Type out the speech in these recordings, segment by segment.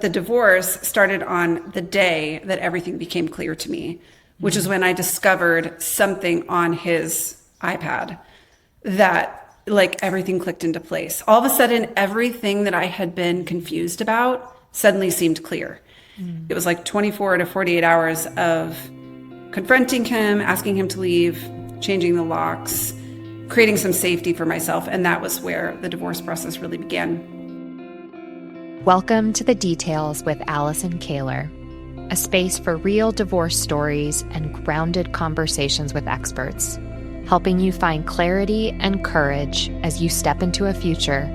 The divorce started on the day that everything became clear to me, which is when I discovered something on his iPad that like everything clicked into place. All of a sudden, everything that I had been confused about suddenly seemed clear. It was like 24 to 48 hours of confronting him, asking him to leave, changing the locks, creating some safety for myself. And that was where the divorce process really began. Welcome to The Details with Allison Kahler, a space for real divorce stories and grounded conversations with experts, helping you find clarity and courage as you step into a future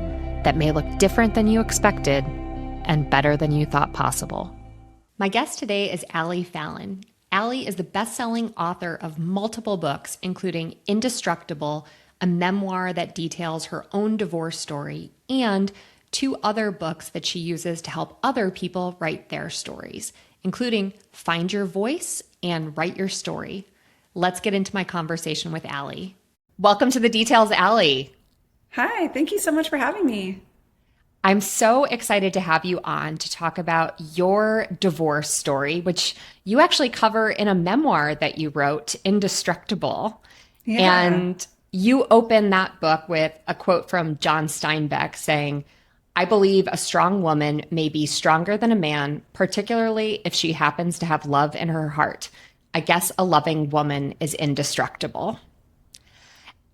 that may look different than you expected and better than you thought possible. My guest today is Fallon. Allie is the best-selling author of multiple books, including Indestructible, a memoir that details her own divorce story, and 2 other books that she uses to help other people write their stories, including Find Your Voice and Write Your Story. Let's get into my conversation with Allie. Welcome to The Details, Allie. Hi, thank you so much for having me. I'm so excited to have you on to talk about your divorce story, which you actually cover in a memoir that you wrote, Indestructible. Yeah. And you open that book with a quote from John Steinbeck saying, "I believe a strong woman may be stronger than a man, particularly if she happens to have love in her heart. I guess a loving woman is indestructible."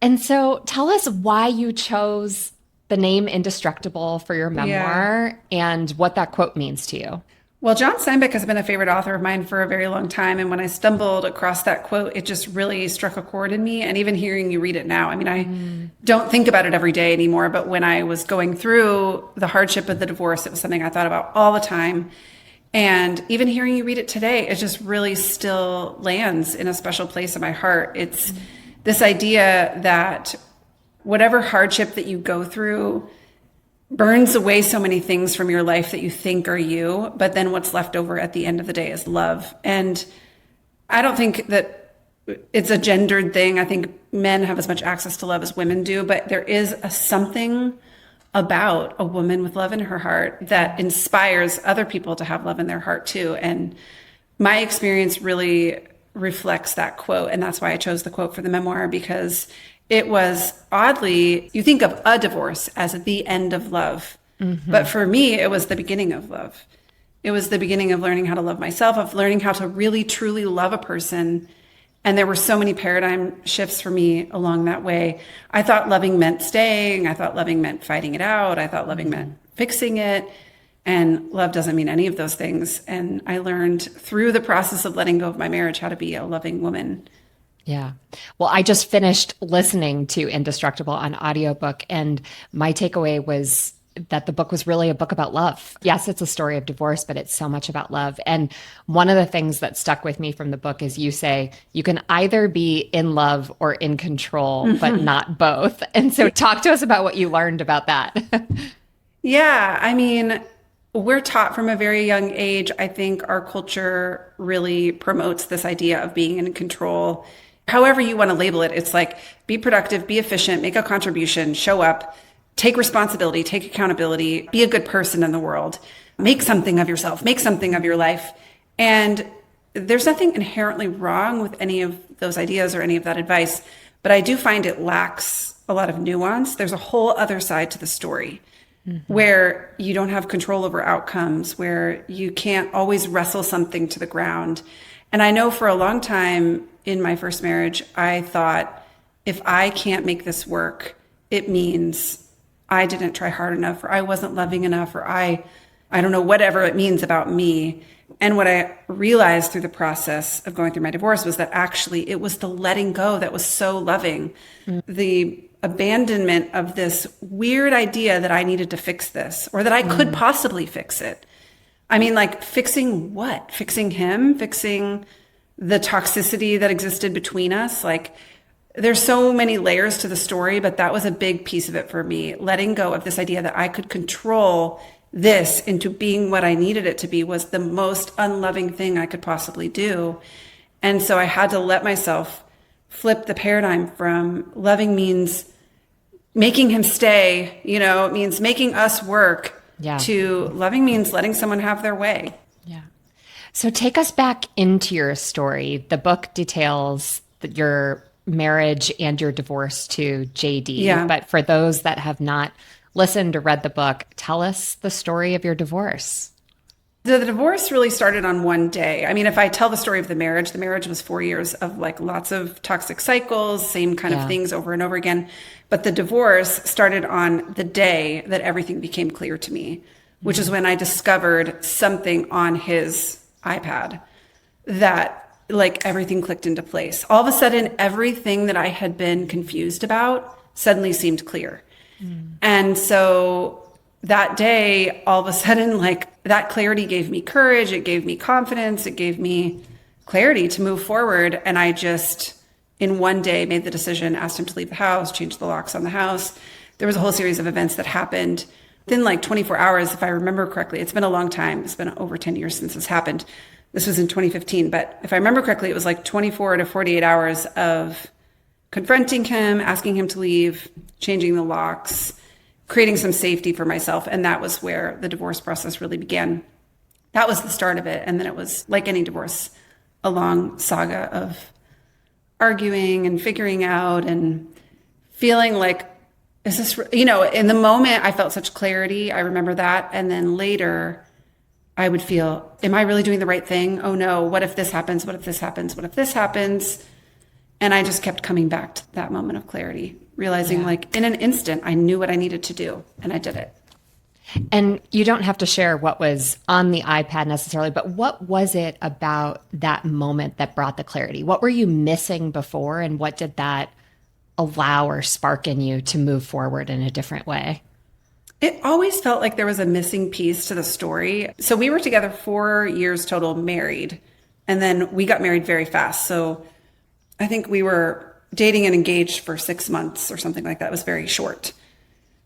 And so tell us why you chose the name Indestructible for your memoir and what that quote means to you. Well, John Steinbeck has been a favorite author of mine for a very long time. And when I stumbled across that quote, it just really struck a chord in me. And even hearing you read it now, I mean, I don't think about it every day anymore. But when I was going through the hardship of the divorce, it was something I thought about all the time. And even hearing you read it today, it just really still lands in a special place in my heart. It's this idea that whatever hardship that you go through burns away so many things from your life that you think are you, but then what's left over at the end of the day is love. And I don't think that it's a gendered thing. I think men have as much access to love as women do, but there is something about a woman with love in her heart that inspires other people to have love in their heart too. And my experience really reflects that quote. And that's why I chose the quote for the memoir, because it was oddly, you think of a divorce as the end of love. But for me, it was the beginning of love. It was the beginning of learning how to love myself, of learning how to really, truly love a person. And there were so many paradigm shifts for me along that way. I thought loving meant staying. I thought loving meant fighting it out. I thought loving meant fixing it. And love doesn't mean any of those things. And I learned through the process of letting go of my marriage how to be a loving woman. Yeah. Well, I just finished listening to Indestructible on audiobook, and my takeaway was that the book was really a book about love. Yes, it's a story of divorce, but it's so much about love. And one of the things that stuck with me from the book is you say you can either be in love or in control, but not both. And so talk to us about what you learned about that. Yeah, I mean, we're taught from a very young age. I think our culture really promotes this idea of being in control. However you want to label it, it's like be productive, be efficient, make a contribution, show up, take responsibility, take accountability, be a good person in the world, make something of yourself, make something of your life. And there's nothing inherently wrong with any of those ideas or any of that advice, but I do find it lacks a lot of nuance. There's a whole other side to the story where you don't have control over outcomes, where you can't always wrestle something to the ground. And I know for a long time in my first marriage, I thought, if I can't make this work, it means I didn't try hard enough, or I wasn't loving enough, or I don't know, whatever it means about me. And what I realized through the process of going through my divorce was that actually it was the letting go that was so loving. The abandonment of this weird idea that I needed to fix this, or that I could possibly fix it. I mean, like, fixing what? Fixing him? Fixing the toxicity that existed between us? Like, there's so many layers to the story, but that was a big piece of it for me. Letting go of this idea that I could control this into being what I needed it to be was the most unloving thing I could possibly do. And so I had to let myself flip the paradigm from loving means making him stay, it means making us work, Yeah. to loving means letting someone have their way. Yeah. So take us back into your story. The book details your marriage and your divorce to JD. Yeah. But for those that have not listened or read the book, tell us the story of your divorce. The divorce really started on one day. I mean, if I tell the story of the marriage was 4 years of like lots of toxic cycles, same kind of things over and over again. But the divorce started on the day that everything became clear to me, which is when I discovered something on his iPad that like everything clicked into place. All of a sudden, everything that I had been confused about suddenly seemed clear. And so that day, all of a sudden, like that clarity gave me courage. It gave me confidence. It gave me clarity to move forward. And I just, in one day, made the decision, asked him to leave the house, changed the locks on the house. There was a whole series of events that happened within like 24 hours, if I remember correctly. It's been a long time. It's been over 10 years since this happened. This was in 2015. But if I remember correctly, it was like 24 to 48 hours of confronting him, asking him to leave, changing the locks, creating some safety for myself. And that was where the divorce process really began. That was the start of it. And then it was like any divorce, a long saga of arguing and figuring out and feeling like, is this, in the moment I felt such clarity. I remember that. And then later I would feel, am I really doing the right thing? Oh no, what if this happens? What if this happens? What if this happens? And I just kept coming back to that moment of clarity, realizing like in an instant, I knew what I needed to do and I did it. And you don't have to share what was on the iPad necessarily, but what was it about that moment that brought the clarity? What were you missing before, and what did that allow or spark in you to move forward in a different way? It always felt like there was a missing piece to the story. So we were together 4 years total, married, and then we got married very fast. So I think we were dating and engaged for 6 months or something like that. It was very short.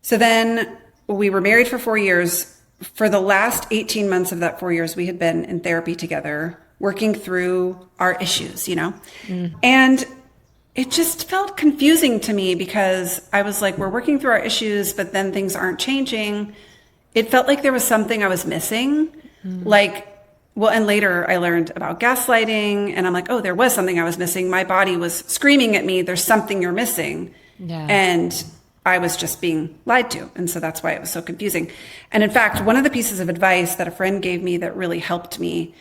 So then we were married for 4 years. For the last 18 months of that 4 years, we had been in therapy together, working through our issues, And it just felt confusing to me because I was like, we're working through our issues, but then things aren't changing. It felt like there was something I was missing. And later I learned about gaslighting, and I'm like, oh, there was something I was missing. My body was screaming at me, there's something you're missing. Yeah. And I was just being lied to. And so that's why it was so confusing. And in fact, one of the pieces of advice that a friend gave me that really helped me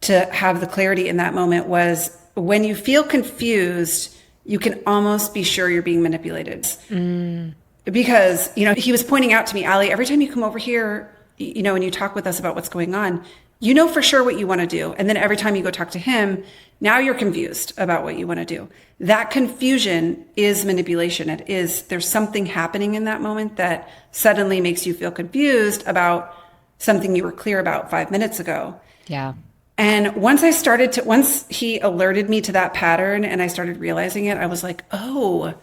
to have the clarity in that moment was, when you feel confused, you can almost be sure you're being manipulated. Because, he was pointing out to me, Allie, every time you come over here, and you talk with us about what's going on, you know for sure what you want to do. And then every time you go talk to him, now you're confused about what you want to do. That confusion is manipulation. There's something happening in that moment that suddenly makes you feel confused about something you were clear about 5 minutes ago. Yeah. And once he alerted me to that pattern and I started realizing it, I was like, oh,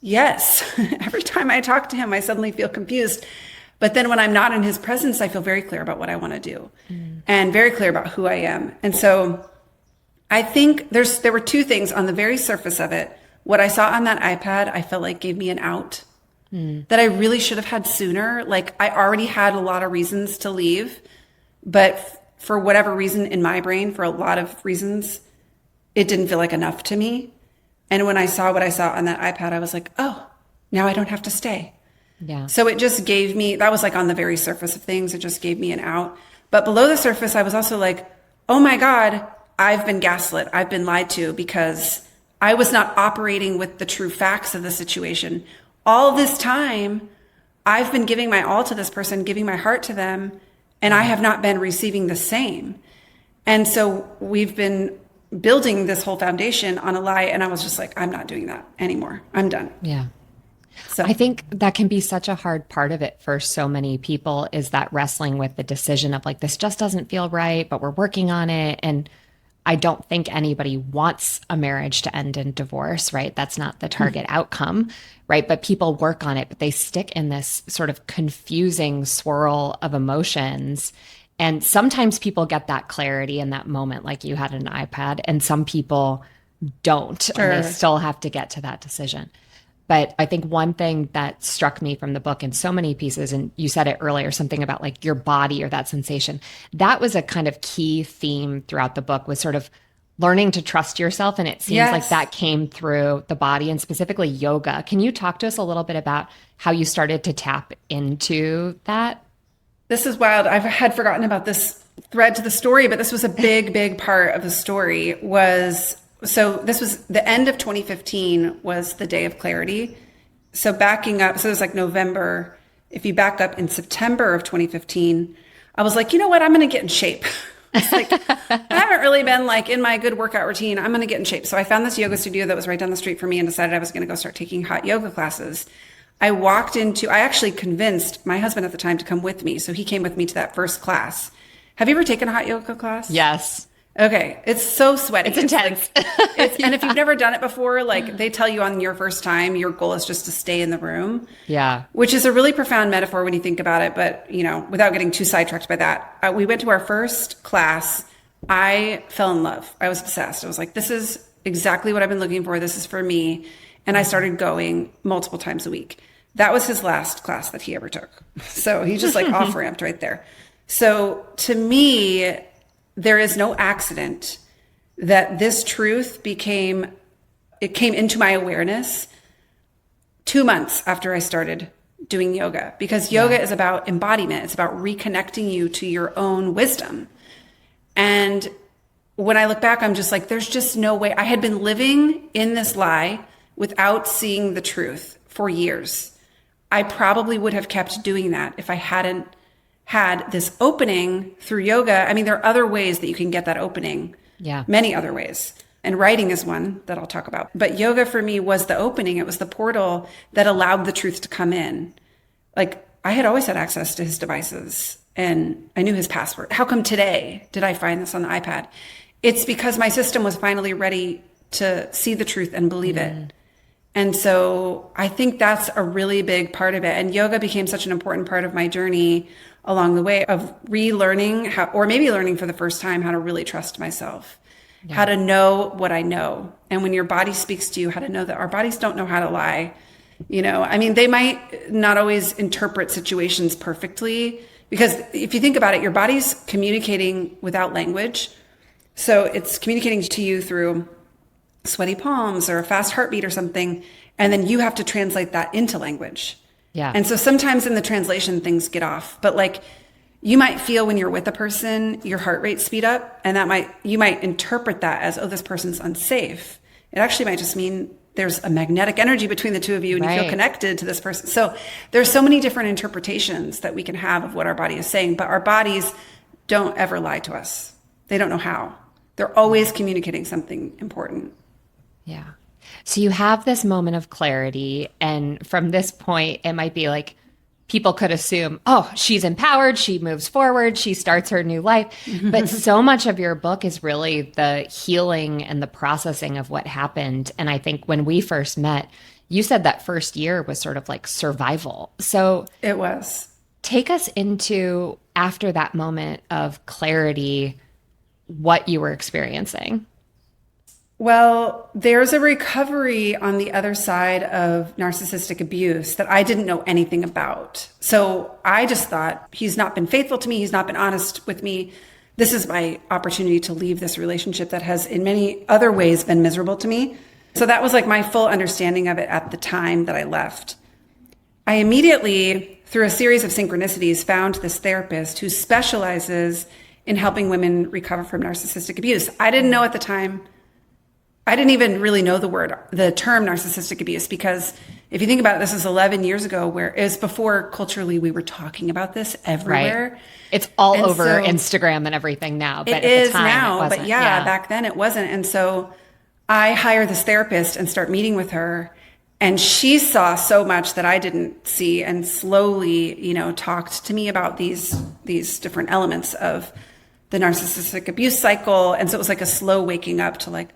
yes. Every time I talk to him, I suddenly feel confused. But then when I'm not in his presence, I feel very clear about what I want to do and very clear about who I am. And so I think there were two things on the very surface of it. What I saw on that iPad, I felt like gave me an out that I really should have had sooner. Like I already had a lot of reasons to leave, but for whatever reason in my brain, for a lot of reasons, it didn't feel like enough to me. And when I saw what I saw on that iPad, I was like, oh, now I don't have to stay. Yeah. So it just gave me, that was like on the very surface of things. It just gave me an out. But below the surface, I was also like, oh my God, I've been gaslit. I've been lied to because I was not operating with the true facts of the situation. All this time, I've been giving my all to this person, giving my heart to them, and I have not been receiving the same. And so we've been building this whole foundation on a lie. And I was just like, I'm not doing that anymore. I'm done. Yeah. So I think that can be such a hard part of it for so many people, is that wrestling with the decision of like, this just doesn't feel right, but we're working on it. And I don't think anybody wants a marriage to end in divorce, right? That's not the target outcome, right? But people work on it, but they stick in this sort of confusing swirl of emotions. And sometimes people get that clarity in that moment, like you had an iPad, and some people don't, Sure. and they still have to get to that decision. But I think one thing that struck me from the book in so many pieces, and you said it earlier, something about like your body or that sensation, that was a kind of key theme throughout the book, was sort of learning to trust yourself. And it seems like Yes. that came through the body and specifically yoga. Can you talk to us a little bit about how you started to tap into that? This is wild. I had forgotten about this thread to the story, but this was a big, big part of the story. This was the end of 2015 was the day of clarity. So backing up, so it was like November. If you back up in September of 2015, I was like, you know what? I'm going to get in shape. It's like, I haven't really been like in my good workout routine. I'm going to get in shape. So I found this yoga studio that was right down the street from me and decided I was going to go start taking hot yoga classes. I actually convinced my husband at the time to come with me. So he came with me to that first class. Have you ever taken a hot yoga class? Yes. Okay. It's so sweaty. It's intense. And if you've never done it before, like they tell you on your first time, your goal is just to stay in the room. Yeah. Which is a really profound metaphor when you think about it. But, without getting too sidetracked by that, we went to our first class. I fell in love. I was obsessed. I was like, this is exactly what I've been looking for. This is for me. And I started going multiple times a week. That was his last class that he ever took. So he just like off ramped right there. So to me, there is no accident that this truth came into my awareness 2 months after I started doing yoga, because yoga is about embodiment. It's about reconnecting you to your own wisdom. And when I look back, I'm just like, there's just no way. I had been living in this lie without seeing the truth for years. I probably would have kept doing that if I hadn't had this opening through yoga. I mean, there are other ways that you can get that opening. Yeah. Many other ways. And writing is one that I'll talk about. But yoga for me was the opening. It was the portal that allowed the truth to come in. Like, I had always had access to his devices and I knew his password. How come today did I find this on the iPad? It's because my system was finally ready to see the truth and believe it. And so I think that's a really big part of it. And yoga became such an important part of my journey along the way of relearning how, or maybe learning for the first time, how to really trust myself, how to know what I know. And when your body speaks to you, how to know that our bodies don't know how to lie. I mean, they might not always interpret situations perfectly, because if you think about it, your body's communicating without language. So it's communicating to you through sweaty palms or a fast heartbeat or something. And then you have to translate that into language. Yeah. And so sometimes in the translation, things get off, but like you might feel when you're with a person, your heart rate speed up, and you might interpret that as, oh, this person's unsafe. It actually might just mean there's a magnetic energy between the two of you and you feel connected to this person. So there's so many different interpretations that we can have of what our body is saying, but our bodies don't ever lie to us. They don't know how. They're always communicating something important. Yeah. So you have this moment of clarity. And from this point, it might be like people could assume, oh, she's empowered. She moves forward. She starts her new life. But so much of your book is really the healing and the processing of what happened. And I think when we first met, you said that first year was sort of like survival. So it was. Take us into, after that moment of clarity, what you were experiencing. Well, there's a recovery on the other side of narcissistic abuse that I didn't know anything about. So I just thought, he's not been faithful to me. He's not been honest with me. This is my opportunity to leave this relationship that has in many other ways been miserable to me. So that was like my full understanding of it at the time that I left. I immediately, through a series of synchronicities, found this therapist who specializes in helping women recover from narcissistic abuse. I didn't know at the time. I didn't even really know the term narcissistic abuse, because if you think about it, this is 11 years ago, where it was before culturally we were talking about this everywhere. Right. It's all over Instagram and everything now. But it at the is time, now, it wasn't. but back then it wasn't. And so I hire this therapist and start meeting with her. And she saw so much that I didn't see, and slowly, talked to me about these different elements of the narcissistic abuse cycle. And so it was like a slow waking up to like,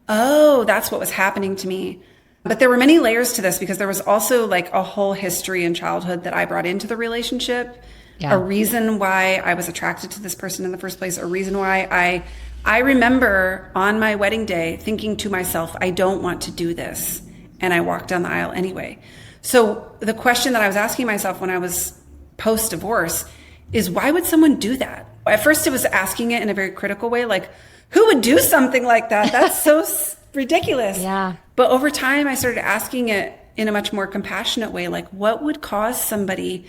oh, that's what was happening to me. But there were many layers to this, because there was also like a whole history in childhood that I brought into the relationship. A reason why I was attracted to this person in the first place, a reason why I remember on my wedding day thinking to myself, I don't want to do this. and I walked down the aisle anyway. So the question that I was asking myself when I was post-divorce is, why would someone do that? At first, it was asking it in a very critical way, like, who would do something like that? That's so ridiculous. Yeah. But over time, I started asking it in a much more compassionate way, like, what would cause somebody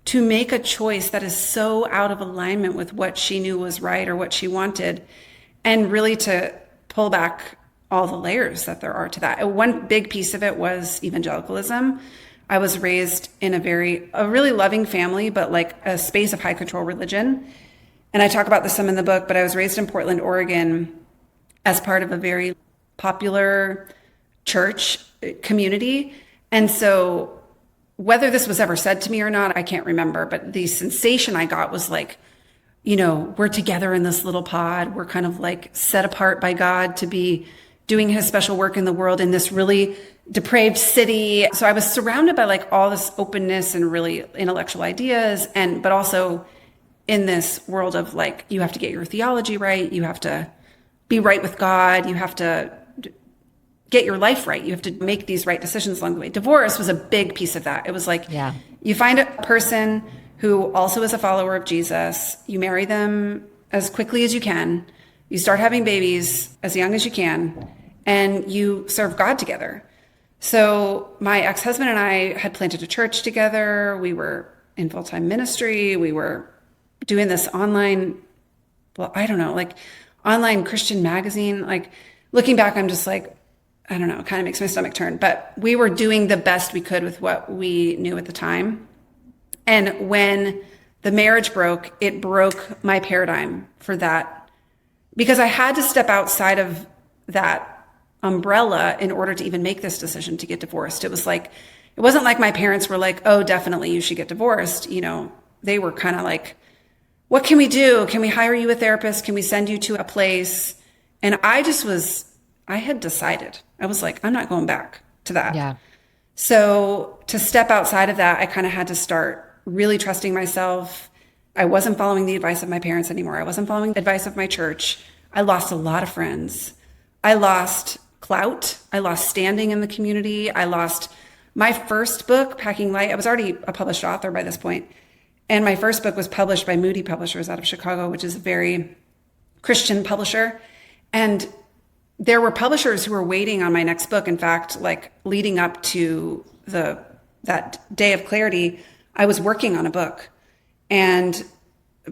to make a choice that is so out of alignment with what she knew was right or what she wanted, and really to pull back all the layers that there are to that. One big piece of it was evangelicalism. I was raised in a really loving family, but like a space of high control religion. And I talk about this some in the book, but I was raised in Portland, Oregon, as part of a very popular church community. And so whether this was ever said to me or not, I can't remember, but the sensation I got was like, we're together in this little pod. We're kind of like set apart by God to be doing his special work in the world in this really depraved city. So I was surrounded by like all this openness and really intellectual ideas, but also in this world of like, you have to get your theology right. You have to be right with God. You have to get your life right. You have to make these right decisions along the way. Divorce was a big piece of that. It was like, you find a person who also is a follower of Jesus. You marry them as quickly as you can. You start having babies as young as you can, and you serve God together. So my ex-husband and I had planted a church together. We were in full-time ministry. We were doing this online, online Christian magazine. Like, looking back, I'm just like, I don't know, it kind of makes my stomach turn. But we were doing the best we could with what we knew at the time. And when the marriage broke, it broke my paradigm for that, because I had to step outside of that umbrella in order to even make this decision to get divorced. It wasn't like my parents were like, oh, definitely you should get divorced. They were kind of like, what can we do? Can we hire you a therapist? Can we send you to a place? And I had decided. I was like, I'm not going back to that. Yeah. So to step outside of that, I kind of had to start really trusting myself. I wasn't following the advice of my parents anymore. I wasn't following the advice of my church. I lost a lot of friends. I lost clout. I lost standing in the community. I lost my first book, Packing Light. I was already a published author by this point. And my first book was published by Moody Publishers out of Chicago, which is a very Christian publisher. And there were publishers who were waiting on my next book. In fact, like leading up to that day of clarity, I was working on a book, and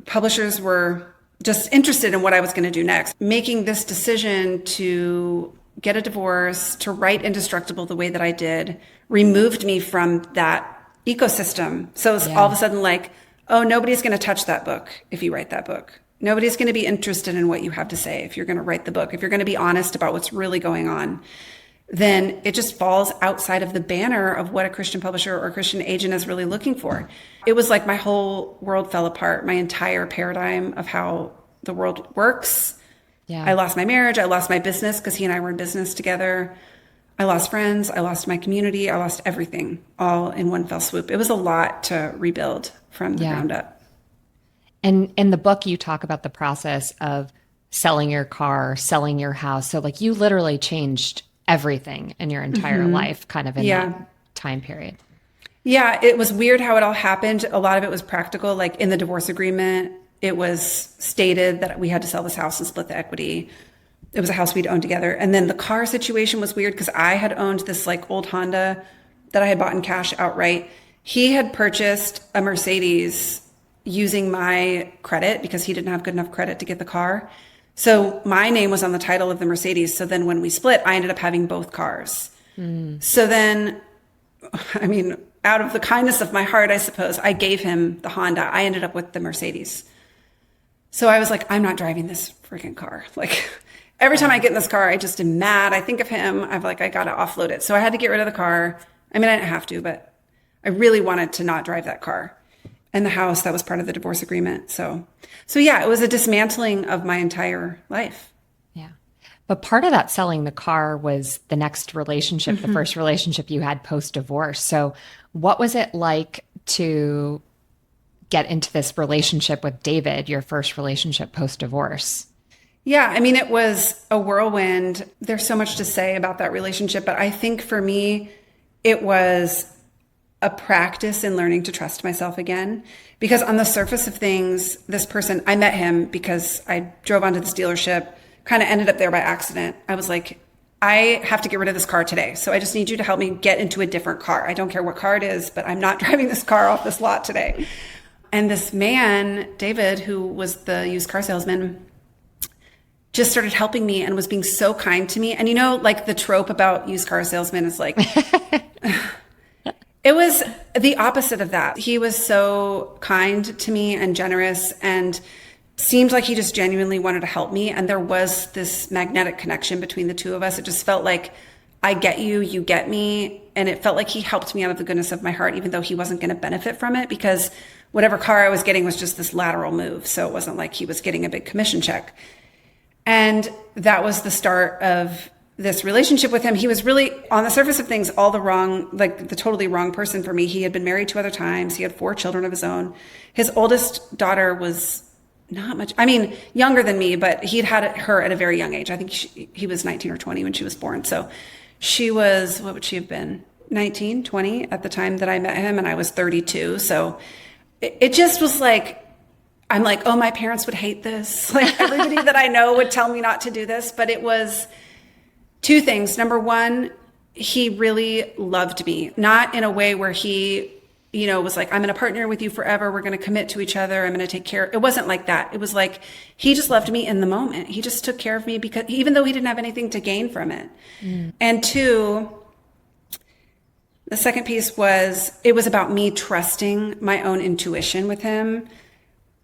publishers were just interested in what I was going to do next. Making this decision to get a divorce, to write Indestructible the way that I did, removed me from that ecosystem. So it's all of a sudden like, oh, nobody's going to touch that book if you write that book. Nobody's going to be interested in what you have to say if you're going to write the book. If you're going to be honest about what's really going on, then it just falls outside of the banner of what a Christian publisher or a Christian agent is really looking for. It was like my whole world fell apart, my entire paradigm of how the world works. Yeah. I lost my marriage. I lost my business because he and I were in business together. I lost friends. I lost my community. I lost everything all in one fell swoop. It was a lot to rebuild from the ground up. And in the book, you talk about the process of selling your car, selling your house. So like you literally changed everything in your entire life kind of in that time period. Yeah, it was weird how it all happened. A lot of it was practical. Like in the divorce agreement, it was stated that we had to sell this house and split the equity. It was a house we'd owned together. And then the car situation was weird because I had owned this like old Honda that I had bought in cash outright. He had purchased a Mercedes using my credit because he didn't have good enough credit to get the car. So my name was on the title of the Mercedes. So then when we split, I ended up having both cars. So then, I mean, out of the kindness of my heart, I suppose, I gave him the Honda. I ended up with the Mercedes. So I was like, I'm not driving this freaking car. Like every time I get in this car, I just am mad. I think of him. I got to offload it. So I had to get rid of the car. I mean, I didn't have to, but I really wanted to not drive that car. And the house, that was part of the divorce agreement. So yeah, it was a dismantling of my entire life. Yeah. But part of that selling the car was the next relationship, the first relationship you had post-divorce. So what was it like to get into this relationship with David, your first relationship post-divorce? Yeah, I mean, it was a whirlwind. There's so much to say about that relationship, but I think for me, it was a practice in learning to trust myself again. Because on the surface of things, this person, I met him because I drove onto this dealership, kind of ended up there by accident. I was like, I have to get rid of this car today. So I just need you to help me get into a different car. I don't care what car it is, but I'm not driving this car off this lot today. And this man, David, who was the used car salesman, just started helping me and was being so kind to me. And you know, like the trope about used car salesmen is like, it was the opposite of that. He was so kind to me and generous and seemed like he just genuinely wanted to help me. And there was this magnetic connection between the two of us. It just felt like, I get you, you get me. And it felt like he helped me out of the goodness of my heart, even though he wasn't going to benefit from it, because whatever car I was getting was just this lateral move. So it wasn't like he was getting a big commission check. And that was the start of this relationship with him. He was really, on the surface of things, all the wrong, like the totally wrong person for me. He had been married 2 other times. He had 4 children of his own. His oldest daughter was not much, I mean, younger than me, but he'd had her at a very young age. I think he was 19 or 20 when she was born. So she was, what would she have been? 19, 20 at the time that I met him, and I was 32. So it just was like, I'm like, oh, my parents would hate this. Like everybody that I know would tell me not to do this. But it was 2 things. Number one, he really loved me, not in a way where he, you know, was like, I'm going to partner with you forever. We're going to commit to each other. I'm going to take care. It wasn't like that. It was like, he just loved me in the moment. He just took care of me because even though he didn't have anything to gain from it. And 2, the second piece was, it was about me trusting my own intuition with him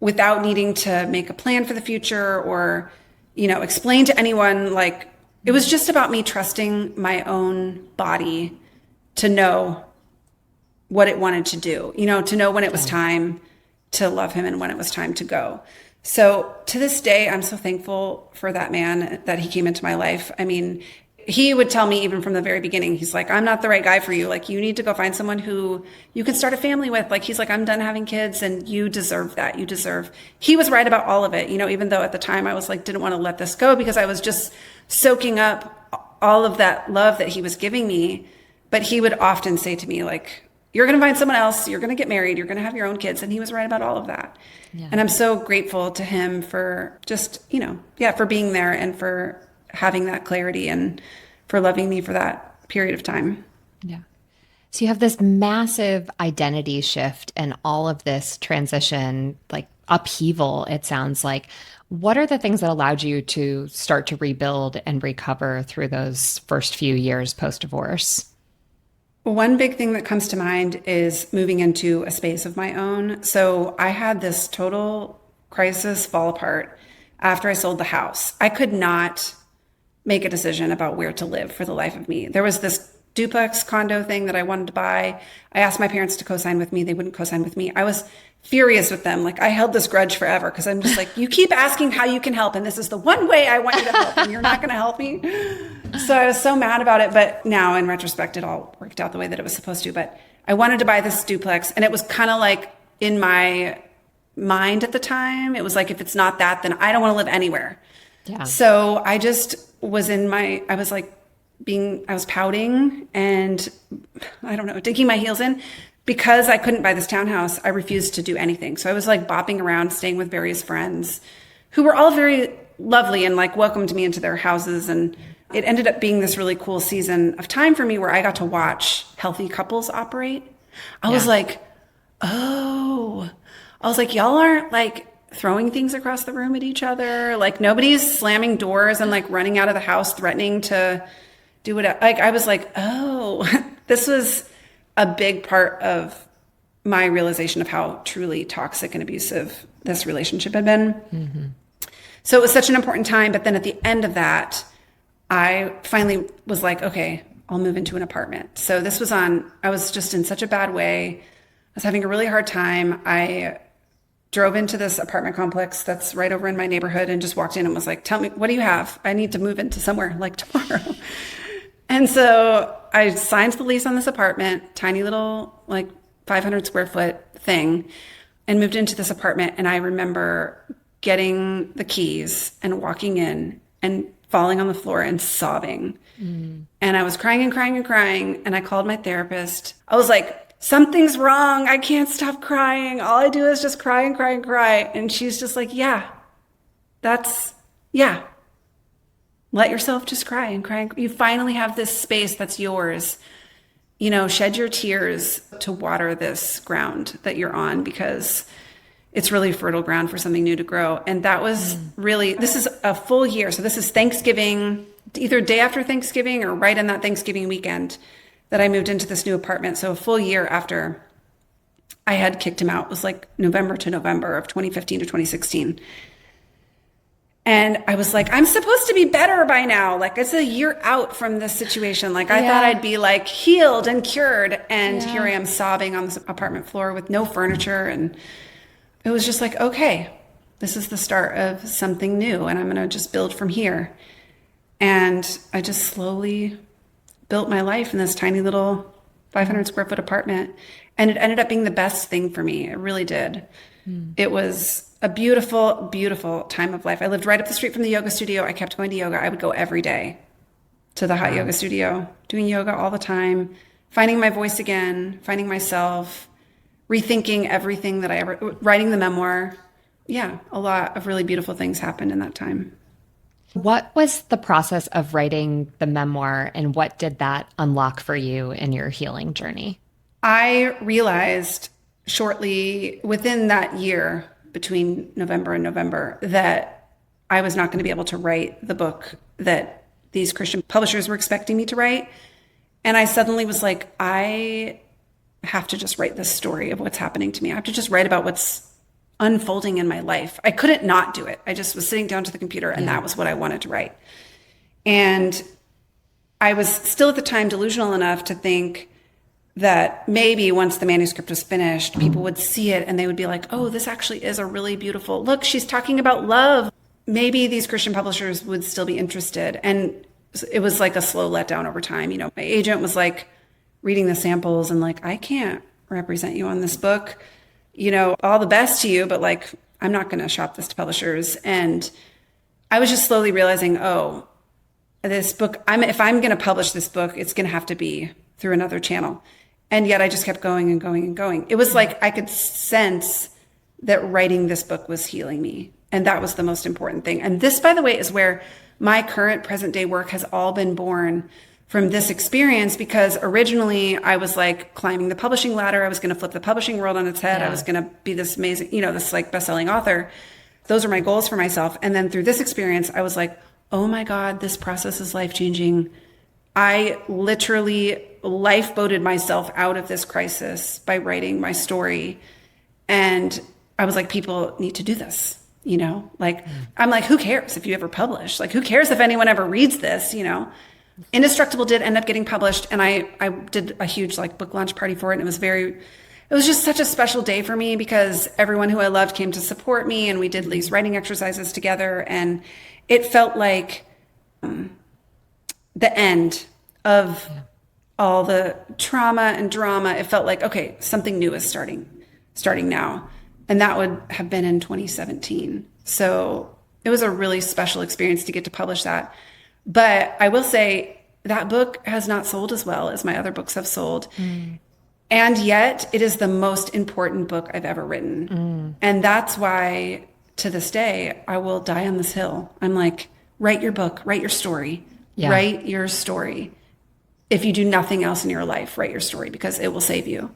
without needing to make a plan for the future or, you know, explain to anyone. Like, it was just about me trusting my own body to know what it wanted to do, you know, to know when it was time to love him and when it was time to go. So to this day, I'm so thankful for that man, that he came into my life. I mean, he would tell me even from the very beginning, he's like, I'm not the right guy for you. Like, you need to go find someone who you can start a family with. Like, he's like, I'm done having kids and you deserve that. He was right about all of it. You know, even though at the time I was like, didn't want to let this go because I was just soaking up all of that love that he was giving me. But he would often say to me, like, you're going to find someone else. You're going to get married. You're going to have your own kids. And he was right about all of that. Yeah. And I'm so grateful to him for just, you know, for being there and for having that clarity and for loving me for that period of time. Yeah. So you have this massive identity shift and all of this transition, like upheaval, it sounds like. What are the things that allowed you to start to rebuild and recover through those first few years post-divorce? One big thing that comes to mind is moving into a space of my own. So I had this total crisis fall apart after I sold the house. I could not make a decision about where to live for the life of me. There was this duplex condo thing that I wanted to buy. I asked my parents to co-sign with me. They wouldn't co-sign with me. I was furious with them. Like, I held this grudge forever because I'm just like, you keep asking how you can help, and this is the one way I want you to help, and you're not going to help me. So I was so mad about it. But now in retrospect, it all worked out the way that it was supposed to. But I wanted to buy this duplex, and it was kind of like in my mind at the time, it was like, if it's not that, then I don't want to live anywhere. Yeah. So I just was I was pouting and I don't know, digging my heels in because I couldn't buy this townhouse. I refused to do anything. So I was like bopping around, staying with various friends who were all very lovely and like welcomed me into their houses. And it ended up being this really cool season of time for me where I got to watch healthy couples operate. I was like, y'all aren't like throwing things across the room at each other. Like, nobody's slamming doors and like running out of the house, threatening to do what, like, I was like, oh, this was a big part of my realization of how truly toxic and abusive this relationship had been. Mm-hmm. So it was such an important time. But then at the end of that, I finally was like, okay, I'll move into an apartment. So this was I was just in such a bad way. I was having a really hard time. I drove into this apartment complex that's right over in my neighborhood and just walked in and was like, tell me, what do you have? I need to move into somewhere like tomorrow. And so I signed the lease on this apartment, tiny little like 500 square foot thing, and moved into this apartment. And I remember getting the keys and walking in and falling on the floor and sobbing. And I was crying and crying and crying. And I called my therapist. I was like, something's wrong. I can't stop crying. All I do is just cry and cry and cry. And she's just like, yeah, yeah. Let yourself just cry and cry. You finally have this space that's yours. You know, shed your tears to water this ground that you're on, because it's really fertile ground for something new to grow. And that was really, this is a full year. So this is Thanksgiving, either day after Thanksgiving or right in that Thanksgiving weekend that I moved into this new apartment. So a full year after I had kicked him out. It was like November to November of 2015 to 2016. And I was like, I'm supposed to be better by now. Like, it's a year out from this situation. Like, I thought I'd be like healed and cured. And here I am sobbing on this apartment floor with no furniture. And it was just like, okay, this is the start of something new. And I'm going to just build from here. And I just slowly built my life in this tiny little 500 square foot apartment. And it ended up being the best thing for me. It really did. It was a beautiful, beautiful time of life. I lived right up the street from the yoga studio. I kept going to yoga. I would go every day to the hot yoga studio, doing yoga all the time, finding my voice again, finding myself, rethinking everything that I ever, writing the memoir. Yeah, a lot of really beautiful things happened in that time. What was the process of writing the memoir, and what did that unlock for you in your healing journey? I realized shortly within that year, between November and November, that I was not going to be able to write the book that these Christian publishers were expecting me to write. And I suddenly was like, I have to just write this story of what's happening to me. I have to just write about what's unfolding in my life. I couldn't not do it. I just was sitting down to the computer and that was what I wanted to write. And I was still at the time delusional enough to think that maybe once the manuscript was finished, people would see it and they would be like, oh, this actually is a really beautiful, look, she's talking about love. Maybe these Christian publishers would still be interested. And it was like a slow letdown over time. You know, my agent was like reading the samples and like, I can't represent you on this book, you know, all the best to you, but like, I'm not going to shop this to publishers. And I was just slowly realizing, oh, this book, if I'm going to publish this book, it's going to have to be through another channel. And yet I just kept going and going and going. It was like I could sense that writing this book was healing me. And that was the most important thing. And this, by the way, is where my current present day work has all been born from this experience, because originally I was like climbing the publishing ladder. I was going to flip the publishing world on its head. I was going to be this amazing, you know, this like best-selling author. Those are my goals for myself. And then through this experience, I was like, oh my God, this process is life-changing. I literally lifeboated myself out of this crisis by writing my story. And I was like, people need to do this, you know, like, I'm like, who cares if you ever publish? Like, who cares if anyone ever reads this, you know? Indestructible did end up getting published. And I did a huge like book launch party for it. And it was just such a special day for me, because everyone who I loved came to support me, and we did these writing exercises together. And it felt like the end of all the trauma and drama. It felt like, okay, something new is starting now. And that would have been in 2017. So it was a really special experience to get to publish that. But I will say that book has not sold as well as my other books have sold. And yet it is the most important book I've ever written. And that's why to this day, I will die on this hill. I'm like, write your book, write your story, write your story. If you do nothing else in your life, write your story, because it will save you.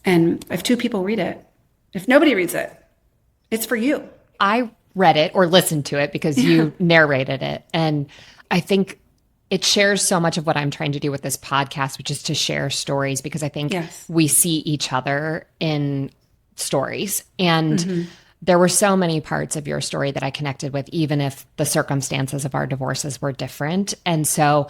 And if 2 people read it, if nobody reads it, it's for you. I read it or listened to it because you narrated it. And I think it shares so much of what I'm trying to do with this podcast, which is to share stories, because I think we see each other in stories. And there were so many parts of your story that I connected with, even if the circumstances of our divorces were different. And so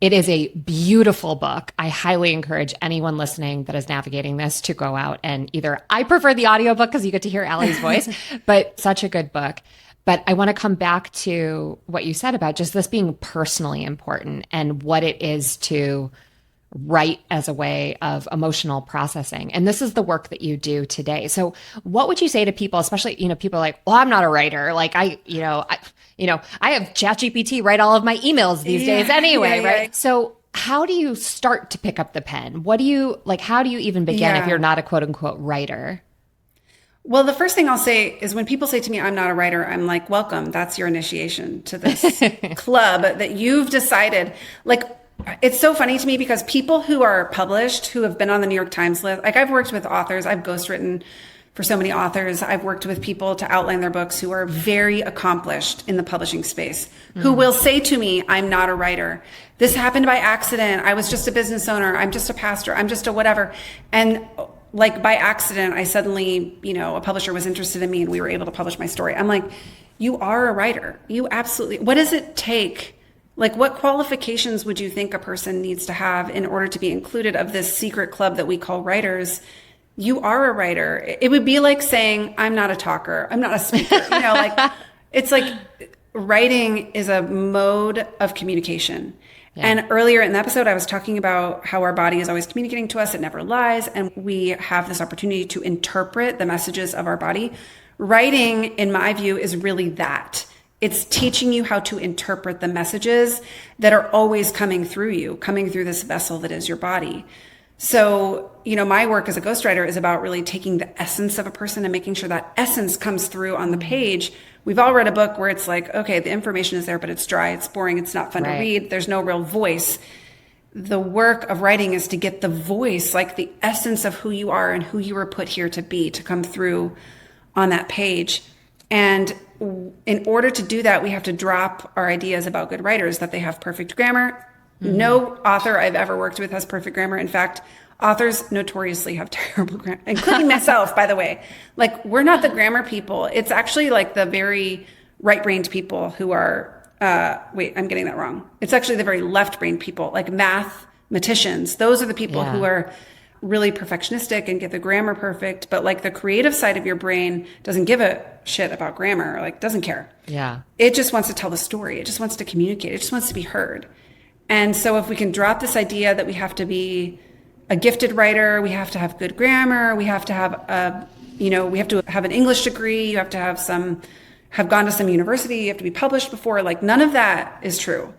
it is a beautiful book. I highly encourage anyone listening that is navigating this to go out and I prefer the audiobook because you get to hear Allie's voice, but such a good book. But I want to come back to what you said about just this being personally important and what it is to write as a way of emotional processing. And this is the work that you do today. So what would you say to people, especially, people are like, well, I'm not a writer. Like I have ChatGPT write all of my emails these days anyway, right? So how do you start to pick up the pen? How do you even begin if you're not a quote unquote writer? Well, the first thing I'll say is when people say to me, I'm not a writer, I'm like, welcome. That's your initiation to this club that you've decided. Like, it's so funny to me because people who are published, who have been on the New York Times list, like I've worked with authors, I've ghostwritten for so many authors. I've worked with people to outline their books who are very accomplished in the publishing space, who will say to me, I'm not a writer. This happened by accident. I was just a business owner. I'm just a pastor. I'm just a whatever. And like by accident, I suddenly, a publisher was interested in me and we were able to publish my story. I'm like, you are a writer. You absolutely, what does it take? Like, what qualifications would you think a person needs to have in order to be included of this secret club that we call writers? You are a writer. It would be like saying, I'm not a talker. I'm not a speaker. It's like writing is a mode of communication. Yeah. And earlier in the episode, I was talking about how our body is always communicating to us. It never lies. And we have this opportunity to interpret the messages of our body. Writing, in my view, is really that. It's teaching you how to interpret the messages that are always coming through you, coming through this vessel that is your body. So, my work as a ghostwriter is about really taking the essence of a person and making sure that essence comes through on the page. We've all read a book where it's like, okay, the information is there, but it's dry, it's boring, it's not fun to read. There's no real voice. The work of writing is to get the voice, like the essence of who you are and who you were put here to be, to come through on that page. And in order to do that, we have to drop our ideas about good writers, that they have perfect grammar. No author I've ever worked with has perfect grammar. In fact, authors notoriously have terrible grammar, including myself, by the way. Like, we're not the grammar people. It's actually like the very right-brained people who are, I'm getting that wrong. It's actually the very left-brained people, like mathematicians. Those are the people who are really perfectionistic and get the grammar perfect. But like the creative side of your brain doesn't give a shit about grammar, like doesn't care. Yeah. It just wants to tell the story. It just wants to communicate. It just wants to be heard. And so if we can drop this idea that we have to be a gifted writer, we have to have good grammar, we have to have we have to have an English degree, you have to have gone to some university, you have to be published before, like none of that is true.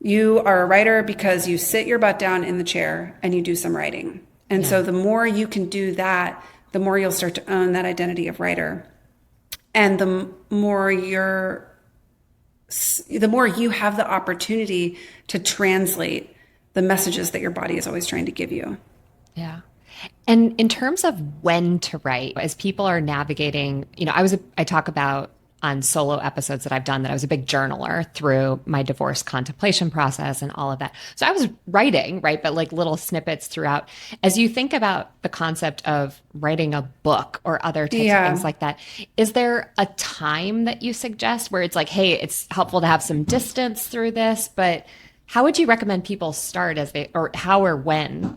You are a writer because you sit your butt down in the chair and you do some writing. And so the more you can do that, the more you'll start to own that identity of writer. And the more you have the opportunity to translate the messages that your body is always trying to give you. Yeah. And in terms of when to write, as people are navigating, I talk about on solo episodes that I've done that I was a big journaler through my divorce contemplation process and all of that. So I was writing, right? But like little snippets throughout. As you think about the concept of writing a book or other types of things like that, is there a time that you suggest where it's like, hey, it's helpful to have some distance through this, but how would you recommend people start how or when?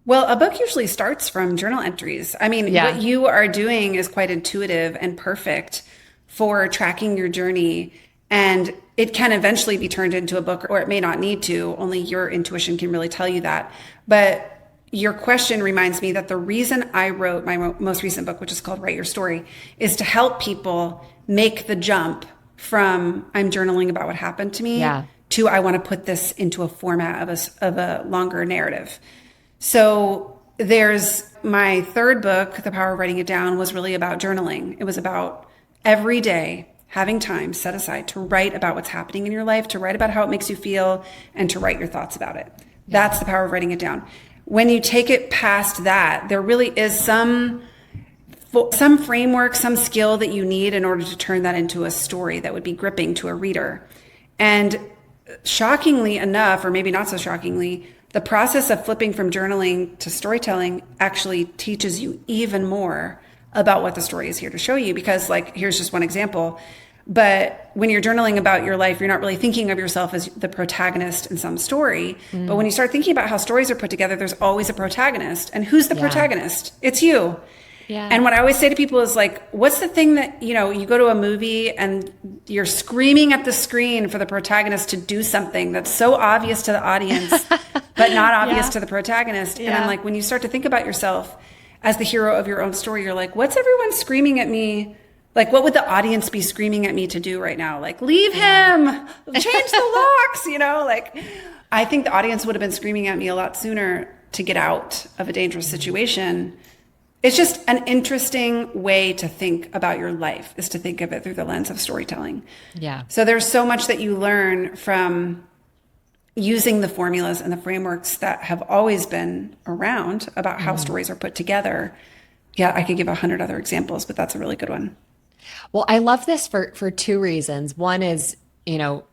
Well, a book usually starts from journal entries. I mean, what you are doing is quite intuitive and perfect for tracking your journey. And it can eventually be turned into a book, or it may not need to. Only your intuition can really tell you that. But your question reminds me that the reason I wrote my most recent book, which is called Write Your Story, is to help people make the jump from I'm journaling about what happened to me to I want to put this into a format of a longer narrative. So there's my third book, The Power of Writing It Down, was really about journaling. It was about every day having time set aside to write about what's happening in your life, to write about how it makes you feel, and to write your thoughts about it. That's the power of writing it down. When you take it past that, there really is some framework, some skill that you need in order to turn that into a story that would be gripping to a reader. And shockingly enough, or maybe not so shockingly, the process of flipping from journaling to storytelling actually teaches you even more about what the story is here to show you. Because here's just one example. But when you're journaling about your life, you're not really thinking of yourself as the protagonist in some story. But when you start thinking about how stories are put together, there's always a protagonist. And who's the protagonist? It's you. Yeah. And what I always say to people is like, what's the thing that, you go to a movie and you're screaming at the screen for the protagonist to do something that's so obvious to the audience, but not obvious to the protagonist. And I'm like, when you start to think about yourself as the hero of your own story, you're like, what's everyone screaming at me? Like, what would the audience be screaming at me to do right now? Like, leave him, change the locks, like, I think the audience would have been screaming at me a lot sooner to get out of a dangerous situation. It's just an interesting way to think about your life, is to think of it through the lens of storytelling. Yeah. So there's so much that you learn from using the formulas and the frameworks that have always been around about how stories are put together. Yeah, I could give 100 other examples, but that's a really good one. Well, I love this for two reasons. One is,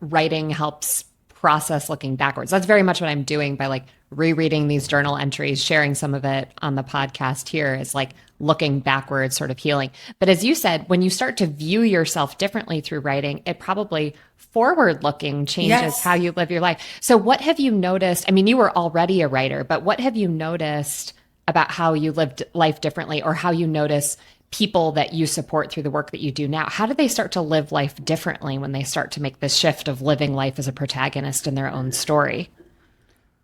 writing helps process looking backwards. That's very much what I'm doing by like rereading these journal entries, sharing some of it on the podcast here, is like looking backwards, sort of healing. But as you said, when you start to view yourself differently through writing, it probably forward looking changes how you live your life. So what have you noticed? I mean, you were already a writer, but what have you noticed about how you lived life differently, or how you notice people that you support through the work that you do now? How do they start to live life differently when they start to make this shift of living life as a protagonist in their own story?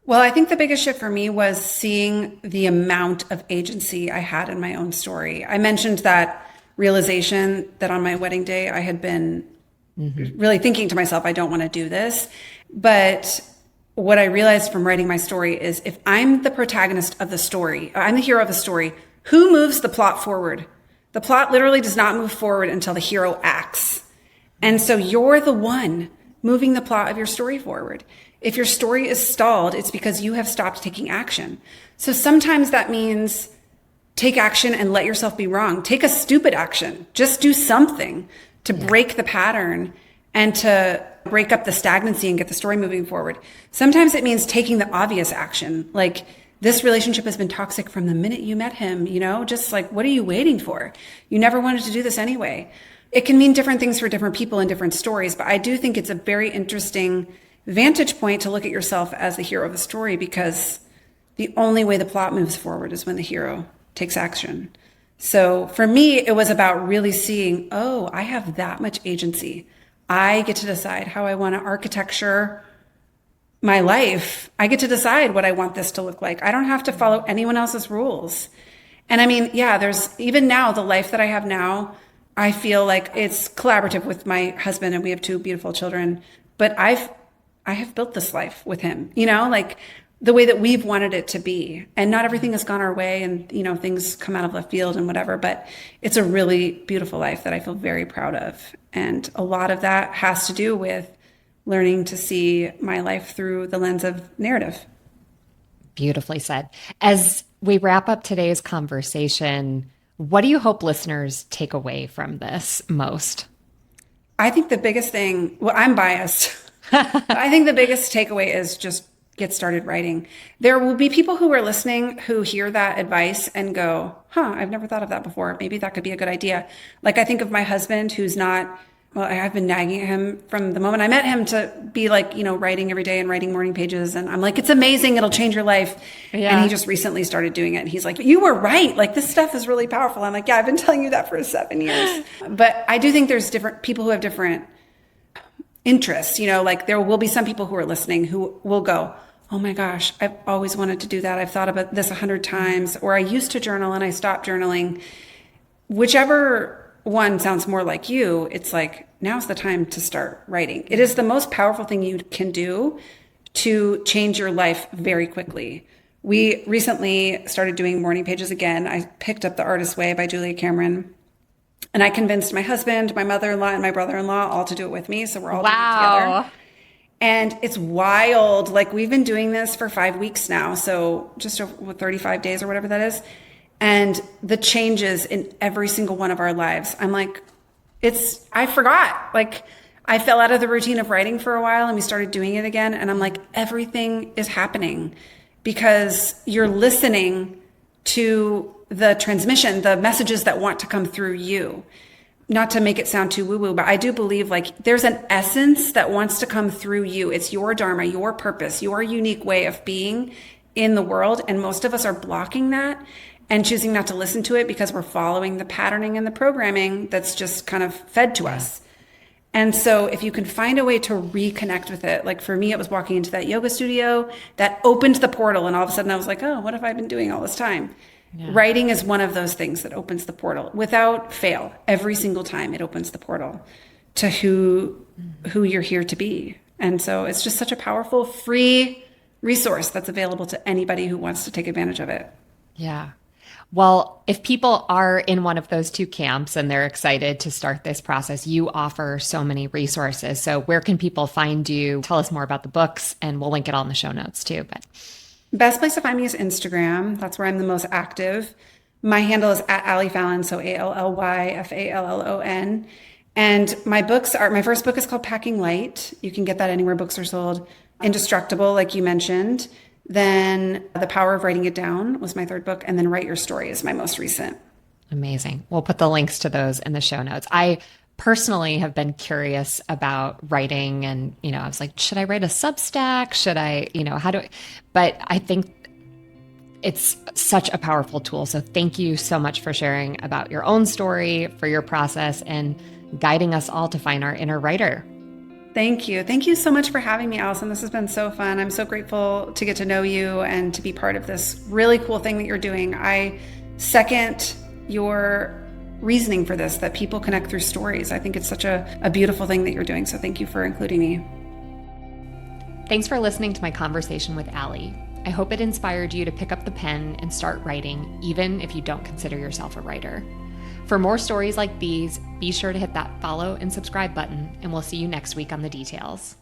Well, I think the biggest shift for me was seeing the amount of agency I had in my own story. I mentioned that realization that on my wedding day, I had been really thinking to myself, I don't want to do this. But what I realized from writing my story is, if I'm the protagonist of the story, I'm the hero of the story, who moves the plot forward? The plot literally does not move forward until the hero acts. And so you're the one moving the plot of your story forward. If your story is stalled, it's because you have stopped taking action. So sometimes that means take action and let yourself be wrong. Take a stupid action. Just do something to break the pattern and to break up the stagnancy and get the story moving forward. Sometimes it means taking the obvious action, like, this relationship has been toxic from the minute you met him, just like, what are you waiting for? You never wanted to do this anyway. It can mean different things for different people in different stories, but I do think it's a very interesting vantage point to look at yourself as the hero of the story, because the only way the plot moves forward is when the hero takes action. So for me, it was about really seeing, oh, I have that much agency. I get to decide how I want to architecture my life. I get to decide what I want this to look like. I don't have to follow anyone else's rules. And I mean, there's even now, the life that I have now, I feel like it's collaborative with my husband, and we have 2 beautiful children, but I have built this life with him, like the way that we've wanted it to be. And not everything has gone our way, and, things come out of left field and whatever, but it's a really beautiful life that I feel very proud of. And a lot of that has to do with learning to see my life through the lens of narrative. Beautifully said. As we wrap up today's conversation, what do you hope listeners take away from this most? I think the biggest thing, well, I'm biased. I think the biggest takeaway is just get started writing. There will be people who are listening who hear that advice and go, I've never thought of that before. Maybe that could be a good idea. Like, I think of my husband, who's not, I've been nagging at him from the moment I met him to be like, writing every day and writing morning pages. And I'm like, it's amazing. It'll change your life. Yeah. And he just recently started doing it. And he's like, you were right. Like, this stuff is really powerful. I'm like, yeah, I've been telling you that for 7 years. But I do think there's different people who have different interests. Like, there will be some people who are listening who will go, oh my gosh, I've always wanted to do that. I've thought about this 100 times, or I used to journal and I stopped journaling. Whichever one sounds more like you, it's like, now's the time to start writing. It is the most powerful thing you can do to change your life very quickly. We recently started doing morning pages again. I picked up The Artist's Way by Julia Cameron, and I convinced my husband, my mother-in-law, and my brother-in-law all to do it with me. So we're all doing it together. And it's wild. Like, we've been doing this for 5 weeks now. So just over 35 days or whatever that is. And the changes in every single one of our lives, I'm like, I forgot. Like, I fell out of the routine of writing for a while, and we started doing it again. And I'm like, everything is happening because you're listening to the transmission, the messages that want to come through you. Not to make it sound too woo-woo, but I do believe like there's an essence that wants to come through you. It's your dharma, your purpose, your unique way of being in the world. And most of us are blocking that. and choosing not to listen to it because we're following the patterning and the programming that's just kind of fed to us. And so if you can find a way to reconnect with it, like for me, it was walking into that yoga studio that opened the portal. And all of a sudden I was like, oh, what have I been doing all this time? Yeah. Writing is one of those things that opens the portal without fail. Every single time it opens the portal to who you're here to be. And so it's just such a powerful, free resource that's available to anybody who wants to take advantage of it. Yeah. Well, if people are in one of those two camps and they're excited to start this process, you offer so many resources. So where can people find you? Tell us more about the books, and we'll link it all in the show notes too. But best place to find me is Instagram. That's where I'm the most active. My handle is at Allie Fallon, so ALLYFALLON. And my first book is called Packing Light. You can get that anywhere books are sold. Indestructible, like you mentioned. Then The Power of Writing It Down was my third book. And then Write Your Story is my most recent. Amazing. We'll put the links to those in the show notes. I personally have been curious about writing, and, I was like, should I write a Substack? Should I, but I think it's such a powerful tool. So thank you so much for sharing about your own story, for your process, and guiding us all to find our inner writer. Thank you. Thank you so much for having me, Allison. This has been so fun. I'm so grateful to get to know you and to be part of this really cool thing that you're doing. I second your reasoning for this, that people connect through stories. I think it's such a beautiful thing that you're doing. So thank you for including me. Thanks for listening to my conversation with Allie. I hope it inspired you to pick up the pen and start writing, even if you don't consider yourself a writer. For more stories like these, be sure to hit that follow and subscribe button, and we'll see you next week on The Details.